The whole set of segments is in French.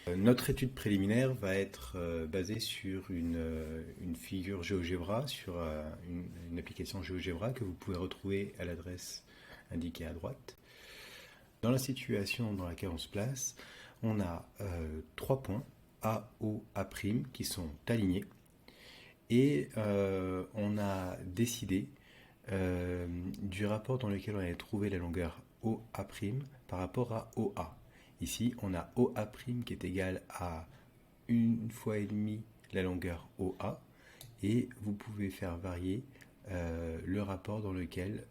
Notre étude préliminaire va être basée sur une figure GeoGebra, sur une application GeoGebra que vous pouvez retrouver à l'adresse indiquée à droite. Dans la situation dans laquelle on se place, on a trois points A, O, A', qui sont alignés. Et on a décidé du rapport dans lequel on avait trouvé la longueur OA' par rapport à OA. Ici, on a OA' qui est égal à une fois et demi la longueur OA, et vous pouvez faire varier le rapport dans lequel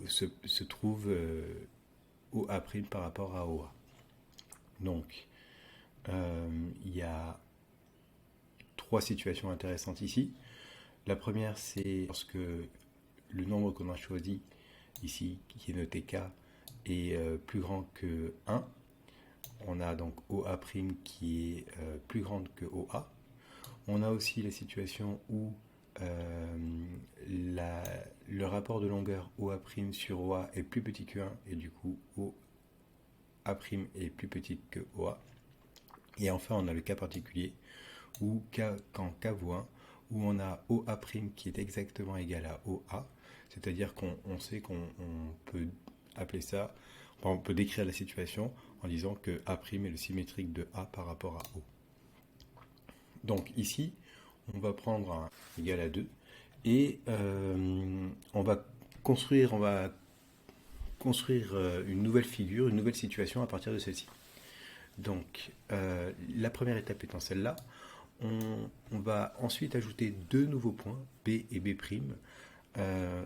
se trouve OA' par rapport à OA. Donc, il y a trois situations intéressantes ici. La première, c'est lorsque le nombre qu'on a choisi ici, qui est noté K, est plus grand que 1. On a donc OA' qui est plus grande que OA. On a aussi la situation où le rapport de longueur OA' sur OA est plus petit que 1 et du coup OA' est plus petite que OA. Et enfin, on a le cas particulier où quand K vaut 1, où on a OA' qui est exactement égal à OA, c'est-à-dire qu'on sait qu'on peut appeler ça, on peut décrire la situation en disant que A' est le symétrique de A par rapport à O. Donc ici, on va prendre un égal à 2 et on va construire une nouvelle figure, une nouvelle situation à partir de celle-ci. Donc la première étape étant celle-là, on va ensuite ajouter deux nouveaux points, B et B',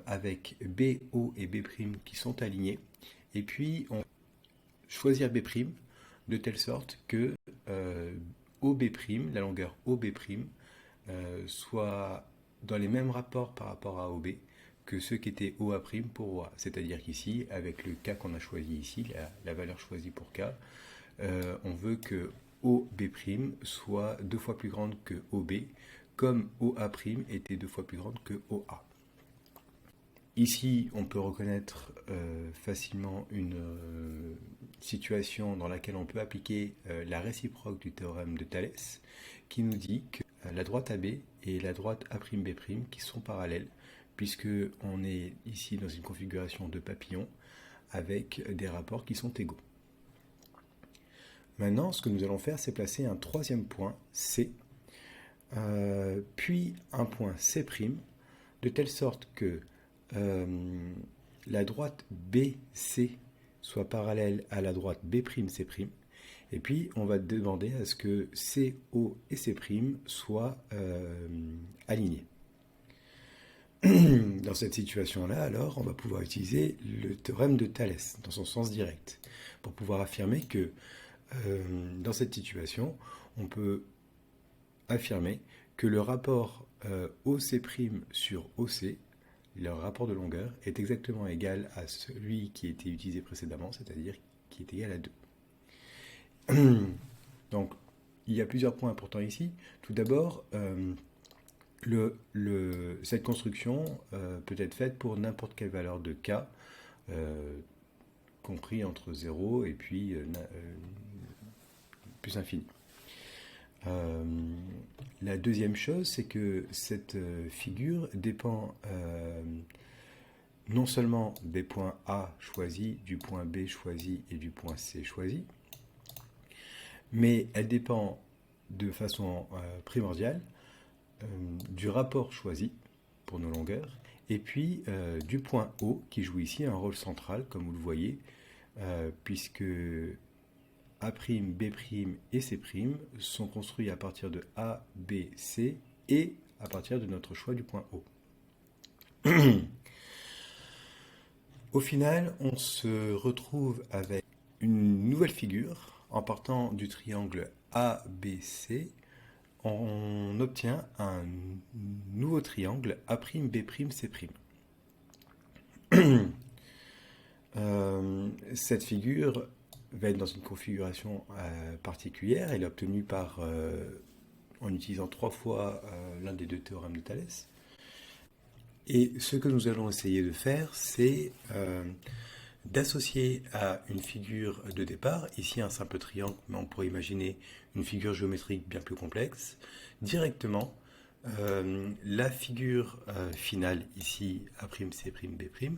avec B, O et B' qui sont alignés. Et puis, on va choisir B' de telle sorte que OB', la longueur OB', soit dans les mêmes rapports par rapport à OB que ceux qui étaient OA' pour OA. C'est-à-dire qu'ici, avec le K qu'on a choisi ici, la valeur choisie pour K, on veut que OB' soit deux fois plus grande que OB, comme OA' était deux fois plus grande que OA. Ici, on peut reconnaître facilement une situation dans laquelle on peut appliquer la réciproque du théorème de Thalès, qui nous dit que la droite AB et la droite A'B' qui sont parallèles, puisque on est ici dans une configuration de papillon avec des rapports qui sont égaux. Maintenant, ce que nous allons faire, c'est placer un troisième point C, puis un point C', de telle sorte que la droite BC soit parallèle à la droite B'C', et puis on va demander à ce que CO et C' soient alignés. Dans cette situation-là, alors, on va pouvoir utiliser le théorème de Thalès dans son sens direct, pour pouvoir affirmer que dans cette situation, on peut affirmer que le rapport OC' sur OC, le rapport de longueur, est exactement égal à celui qui était utilisé précédemment, c'est-à-dire qui est égal à 2. Donc, il y a plusieurs points importants ici. Tout d'abord, cette construction peut être faite pour n'importe quelle valeur de K, compris entre 0 et puis plus infini. La deuxième chose, c'est que cette figure dépend non seulement des points A choisis, du point B choisi et du point C choisi, mais elle dépend de façon primordiale du rapport choisi pour nos longueurs, et puis du point O qui joue ici un rôle central, comme vous le voyez, puisque A', B' et C' sont construits à partir de A, B, C et à partir de notre choix du point O. Au final, on se retrouve avec une nouvelle figure. En partant du triangle ABC, on obtient un nouveau triangle A'B', C'. Cette figure va être dans une configuration particulière. Elle est obtenue en utilisant trois fois l'un des deux théorèmes de Thalès. Et ce que nous allons essayer de faire, c'est d'associer à une figure de départ, ici un simple triangle, mais on pourrait imaginer une figure géométrique bien plus complexe, directement la figure finale, ici A'C', B',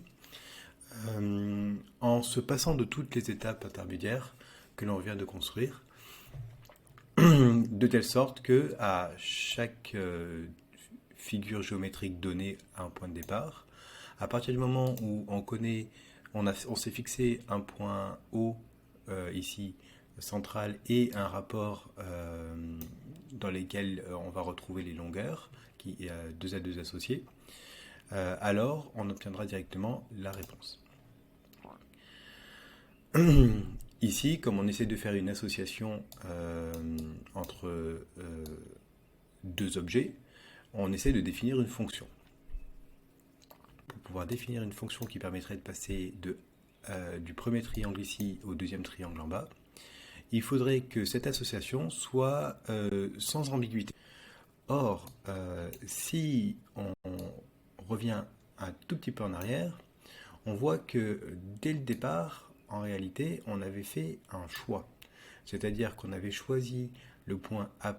en se passant de toutes les étapes intermédiaires que l'on vient de construire, de telle sorte que à chaque figure géométrique donnée à un point de départ, à partir du moment où on s'est fixé un point O ici central et un rapport dans lesquels on va retrouver les longueurs, qui est 2 à 2 associés, alors on obtiendra directement la réponse. Ici, comme on essaie de faire une association entre deux objets, on essaie de définir une fonction. Pour pouvoir définir une fonction qui permettrait de passer du premier triangle ici au deuxième triangle en bas, il faudrait que cette association soit sans ambiguïté. Or, si on revient un tout petit peu en arrière, on voit que dès le départ, en réalité, on avait fait un choix. C'est-à-dire qu'on avait choisi le point A'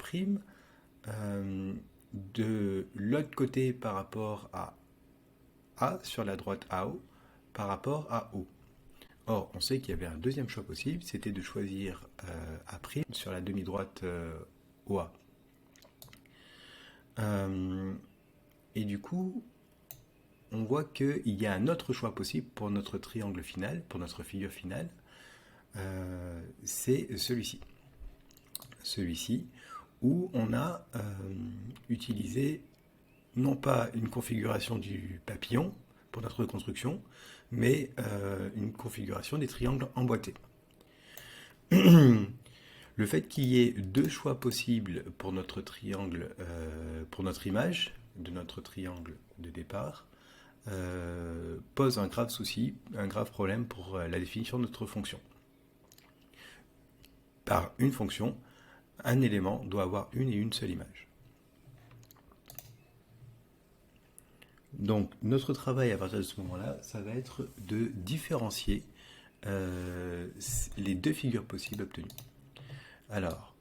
de l'autre côté par rapport à A, sur la droite AO, par rapport à O. Or, on sait qu'il y avait un deuxième choix possible, c'était de choisir A' sur la demi-droite OA. Et du coup, on voit qu'il y a un autre choix possible pour notre triangle final, pour notre figure finale, c'est celui-ci. Celui-ci, où on a utilisé non pas une configuration du papillon pour notre reconstruction, mais une configuration des triangles emboîtés. Le fait qu'il y ait 2 choix possibles pour notre triangle, pour notre image de notre triangle de départ, pose un grave souci, un grave problème pour la définition de notre fonction. Par une fonction, un élément doit avoir une et une seule image. Donc notre travail à partir de ce moment-là, ça va être de différencier les 2 figures possibles obtenues. Alors,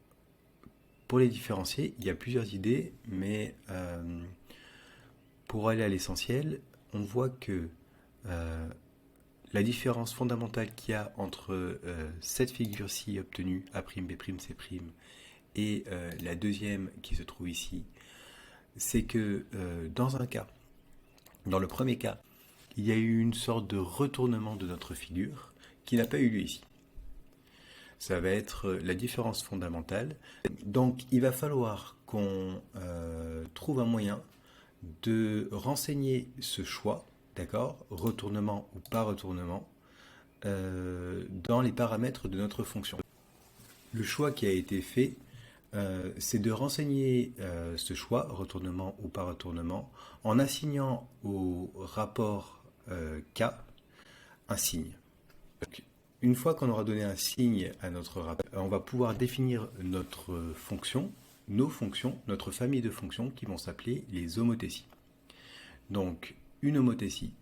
pour les différencier, il y a plusieurs idées, mais pour aller à l'essentiel, on voit que la différence fondamentale qu'il y a entre cette figure-ci obtenue, A', B', C', et la deuxième qui se trouve ici, c'est que dans le premier cas, il y a eu une sorte de retournement de notre figure qui n'a pas eu lieu ici. Ça va être la différence fondamentale. Donc il va falloir qu'on trouve un moyen de renseigner ce choix, d'accord, retournement ou pas retournement, dans les paramètres de notre fonction. Le choix qui a été fait, c'est de renseigner ce choix, retournement ou pas retournement, en assignant au rapport K un signe. Donc, une fois qu'on aura donné un signe à notre rapport, on va pouvoir définir notre fonction, nos fonctions, notre famille de fonctions qui vont s'appeler les homothéties. Donc, une homothétie,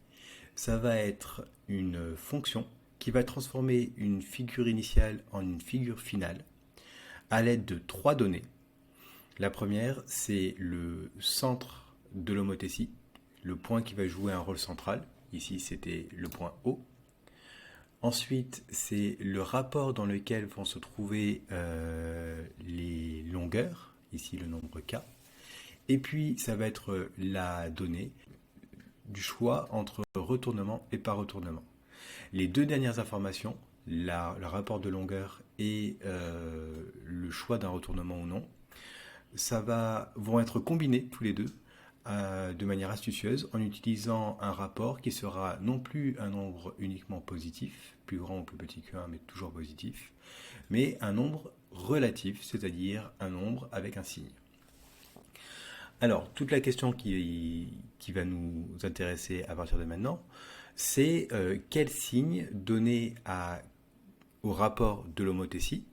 ça va être une fonction qui va transformer une figure initiale en une figure finale à l'aide de 3 données. La première, c'est le centre de l'homothétie, le point qui va jouer un rôle central. Ici, c'était le point O. Ensuite, c'est le rapport dans lequel vont se trouver les longueurs, ici le nombre K. Et puis, ça va être la donnée du choix entre retournement et pas retournement. Les 2 dernières informations, le rapport de longueur et le choix d'un retournement ou non, vont être combinés tous les deux de manière astucieuse en utilisant un rapport qui sera non plus un nombre uniquement positif, plus grand ou plus petit que 1 mais toujours positif, mais un nombre relatif, c'est-à-dire un nombre avec un signe. Alors, toute la question qui va nous intéresser à partir de maintenant, c'est quel signe donner au rapport de l'homothétie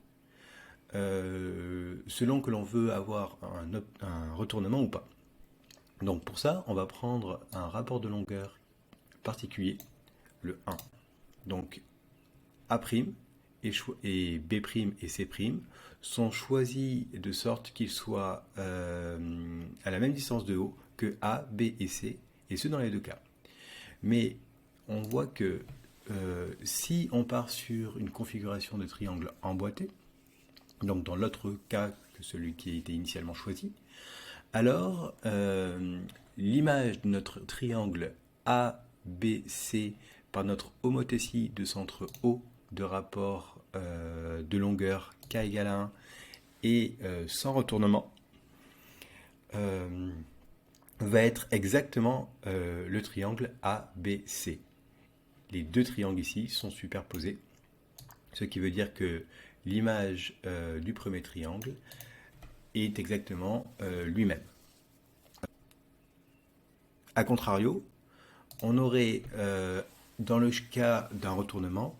selon que l'on veut avoir un retournement ou pas. Donc pour ça, on va prendre un rapport de longueur particulier, le 1. Donc A' et B' et C' sont choisis de sorte qu'ils soient à la même distance de haut que A, B et C, et ce dans les deux cas. Mais on voit que si on part sur une configuration de triangle emboîté, donc dans l'autre cas que celui qui a été initialement choisi, alors l'image de notre triangle ABC par notre homothétie de centre O de rapport de longueur k égale à 1 et sans retournement va être exactement le triangle ABC. Les deux triangles ici sont superposés, ce qui veut dire que l'image du premier triangle est exactement lui-même. A contrario, on aurait, dans le cas d'un retournement,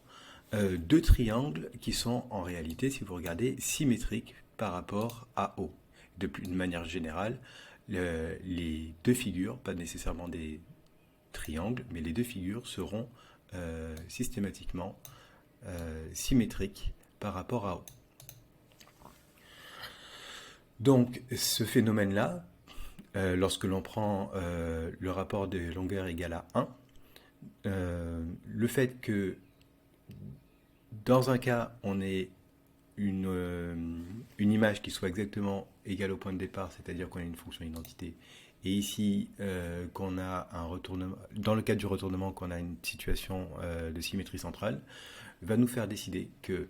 deux triangles qui sont en réalité, si vous regardez, symétriques par rapport à O. De manière générale, les deux figures, pas nécessairement des triangles, mais les deux figures seront systématiquement symétriques par rapport à O. Donc ce phénomène-là, lorsque l'on prend le rapport des longueurs égal à 1, le fait que dans un cas on ait une image qui soit exactement égale au point de départ, c'est-à-dire qu'on a une fonction identité, et ici qu'on a un retournement, dans le cas du retournement, qu'on a une situation de symétrie centrale, va nous faire décider que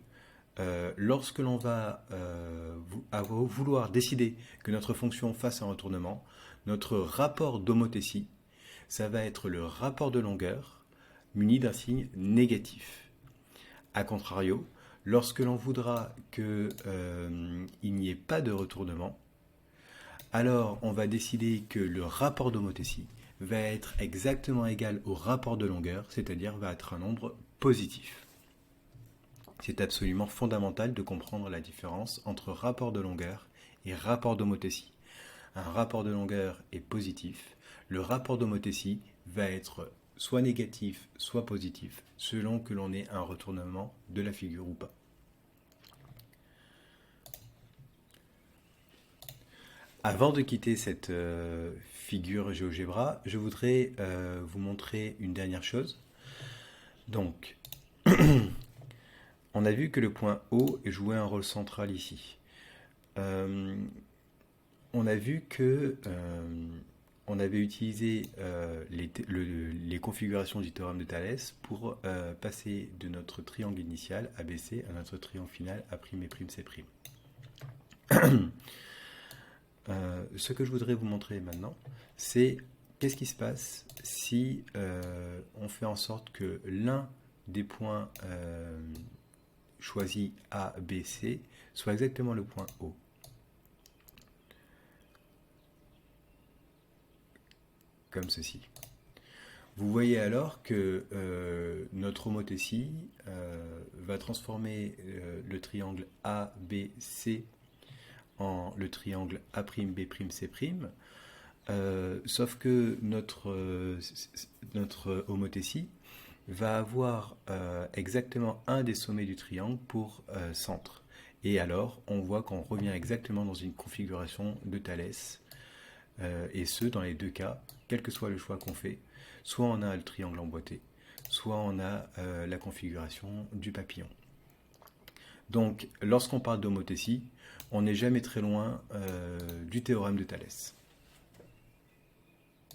lorsque l'on va vouloir décider que notre fonction fasse un retournement, notre rapport d'homothétie, ça va être le rapport de longueur muni d'un signe négatif. A contrario, lorsque l'on voudra qu'il n'y ait pas de retournement, alors on va décider que le rapport d'homothétie va être exactement égal au rapport de longueur, c'est-à-dire va être un nombre positif. C'est absolument fondamental de comprendre la différence entre rapport de longueur et rapport d'homothétie. Un rapport de longueur est positif, le rapport d'homothétie va être soit négatif, soit positif, selon que l'on ait un retournement de la figure ou pas. Avant de quitter cette figure GeoGebra, je voudrais vous montrer une dernière chose. Donc, on a vu que le point O jouait un rôle central ici. On a vu que on avait utilisé les configurations du théorème de Thalès pour passer de notre triangle initial ABC à notre triangle final A' et C'. Ce que je voudrais vous montrer maintenant, c'est qu'est-ce qui se passe si on fait en sorte que l'un des points choisis A, B, C soit exactement le point O. Comme ceci. Vous voyez alors que notre homothétie va transformer le triangle A, B, C en le triangle A', B', C', sauf que notre homothétie va avoir exactement un des sommets du triangle pour centre. Et alors, on voit qu'on revient exactement dans une configuration de Thalès, et ce, dans les deux cas, quel que soit le choix qu'on fait, soit on a le triangle emboîté, soit on a la configuration du papillon. Donc, lorsqu'on parle d'homothétie, on n'est jamais très loin du théorème de Thalès.